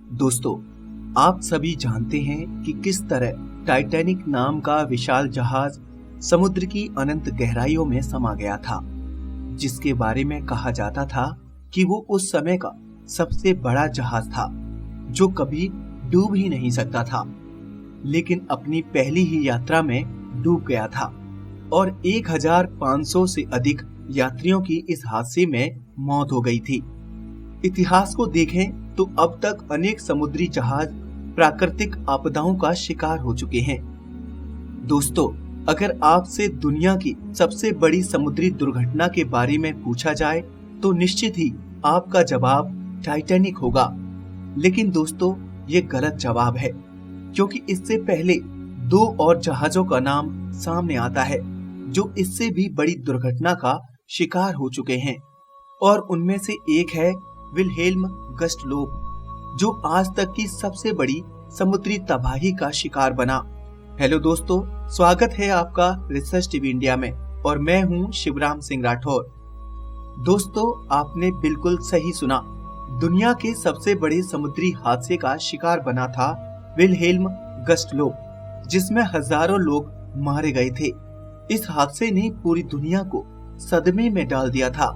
दोस्तों, आप सभी जानते हैं कि किस तरह टाइटैनिक नाम का विशाल जहाज समुद्र की अनंत गहराइयों में समा गया था, जिसके बारे में कहा जाता था कि वो उस समय का सबसे बड़ा जहाज था जो कभी डूब ही नहीं सकता था, लेकिन अपनी पहली ही यात्रा में डूब गया था और 1500 से अधिक यात्रियों की इस हादसे में मौत हो गई थी। इतिहास को देखें तो अब तक अनेक समुद्री जहाज प्राकृतिक आपदाओं का शिकार हो चुके हैं। दोस्तों, अगर आपसे दुनिया की सबसे बड़ी समुद्री दुर्घटना के बारे में पूछा जाए तो निश्चित ही आपका जवाब टाइटैनिक होगा। लेकिन दोस्तों, ये गलत जवाब है, क्योंकि इससे पहले 2 और जहाजों का नाम सामने आता है जो इससे भी बड़ी दुर्घटना का शिकार हो चुके हैं, और उनमें से एक है विल्हेल्म गस्टलोब, जो आज तक की सबसे बड़ी समुद्री तबाही का शिकार बना। हेलो दोस्तों, स्वागत है आपका रिसर्च टीवी इंडिया में, और मैं हूं शिवराम सिंह राठौर। दोस्तों, आपने बिल्कुल सही सुना, दुनिया के सबसे बड़े समुद्री हादसे का शिकार बना था विल्हेल्म गस्टलोब, जिसमें हजारों लोग मारे गए थे। इस हादसे ने पूरी दुनिया को सदमे में डाल दिया था।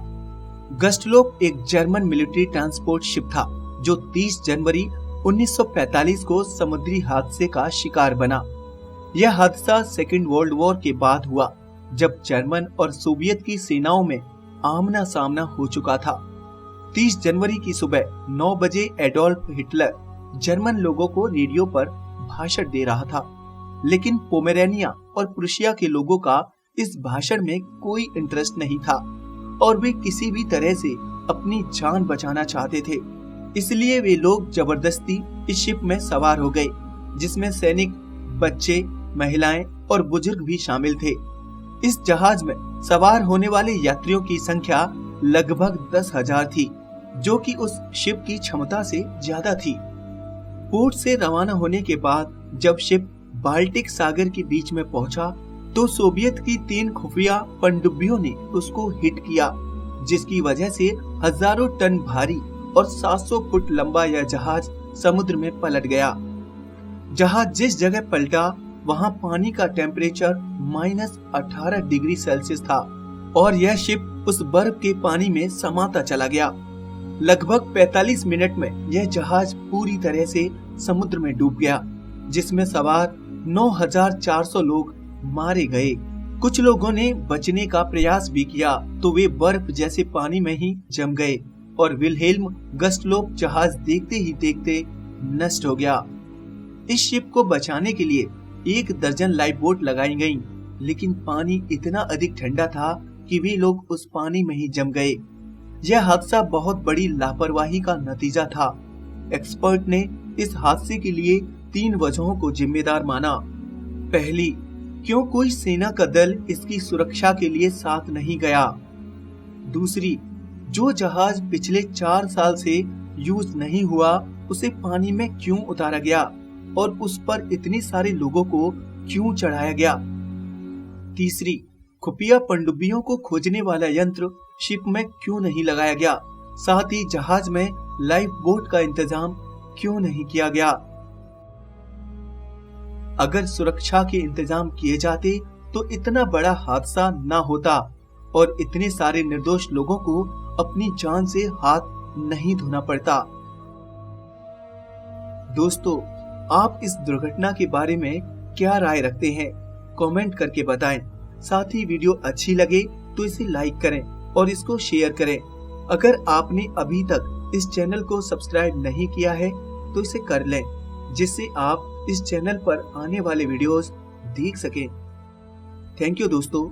गस्टलोब एक जर्मन मिलिट्री ट्रांसपोर्ट शिप था जो 30 जनवरी 1945 को समुद्री हादसे का शिकार बना। यह हादसा सेकेंड वर्ल्ड वॉर के बाद हुआ, जब जर्मन और सोवियत की सेनाओं में आमना सामना हो चुका था। 30 जनवरी की सुबह 9 बजे एडोल्फ हिटलर जर्मन लोगों को रेडियो पर भाषण दे रहा था, लेकिन पोमेरेनिया और प्रुशिया के लोगों का इस भाषण में कोई इंटरेस्ट नहीं था और वे किसी भी तरह से अपनी जान बचाना चाहते थे। इसलिए वे लोग जबरदस्ती इस शिप में सवार हो गए, जिसमें सैनिक, बच्चे, महिलाएं और बुजुर्ग भी शामिल थे। इस जहाज में सवार होने वाले यात्रियों की संख्या लगभग 10,000 थी, जो कि उस शिप की क्षमता से ज्यादा थी। पोर्ट से रवाना होने के बाद जब शिप बाल्टिक सागर के बीच में पहुंचा, तो सोवियत की 3 खुफिया पनडुब्बियों ने उसको हिट किया, जिसकी वजह से हजारों टन भारी और 700 फुट लंबा यह जहाज समुद्र में पलट गया। जहाज जिस जगह पलटा वहां पानी का टेम्परेचर -18 डिग्री सेल्सियस था और यह शिप उस बर्फ के पानी में समाता चला गया। लगभग 45 मिनट में यह जहाज पूरी तरह से समुद्र में डूब गया, जिसमें सवार 9,400 लोग मारे गए। कुछ लोगों ने बचने का प्रयास भी किया, तो वे बर्फ जैसे पानी में ही जम गए और विल्हेल्म गस्टलोब जहाज देखते ही देखते नष्ट हो गया। इस शिप को बचाने के लिए 1 दर्जन लाइफ बोट लगाई गईं, लेकिन पानी इतना अधिक ठंडा था कि वे लोग उस पानी में ही जम गए। यह हादसा बहुत बड़ी लापरवाही का नतीजा था। एक्सपर्ट ने इस हादसे के लिए 3 वजहों को जिम्मेदार माना। पहली, क्यों कोई सेना का दल इसकी सुरक्षा के लिए साथ नहीं गया। दूसरी, जो जहाज पिछले 4 साल से यूज नहीं हुआ उसे पानी में क्यों उतारा गया और उस पर इतने सारे लोगों को क्यों चढ़ाया गया। तीसरी, खुफिया पनडुब्बियों को खोजने वाला यंत्र शिप में क्यों नहीं लगाया गया, साथ ही जहाज में लाइफ बोट का इंतजाम क्यों नहीं किया गया। अगर सुरक्षा के इंतजाम किए जाते तो इतना बड़ा हादसा ना होता और इतने सारे निर्दोष लोगों को अपनी जान से हाथ नहीं धोना पड़ता। दोस्तों, आप इस दुर्घटना के बारे में क्या राय रखते हैं? कमेंट करके बताएं। साथ ही वीडियो अच्छी लगे तो इसे लाइक करें और इसको शेयर करें। अगर आपने अभी तक इस चैनल को सब्सक्राइब नहीं किया है तो इसे कर लें, जिससे आप इस चैनल पर आने वाले वीडियोस देख सकें। थैंक यू दोस्तों।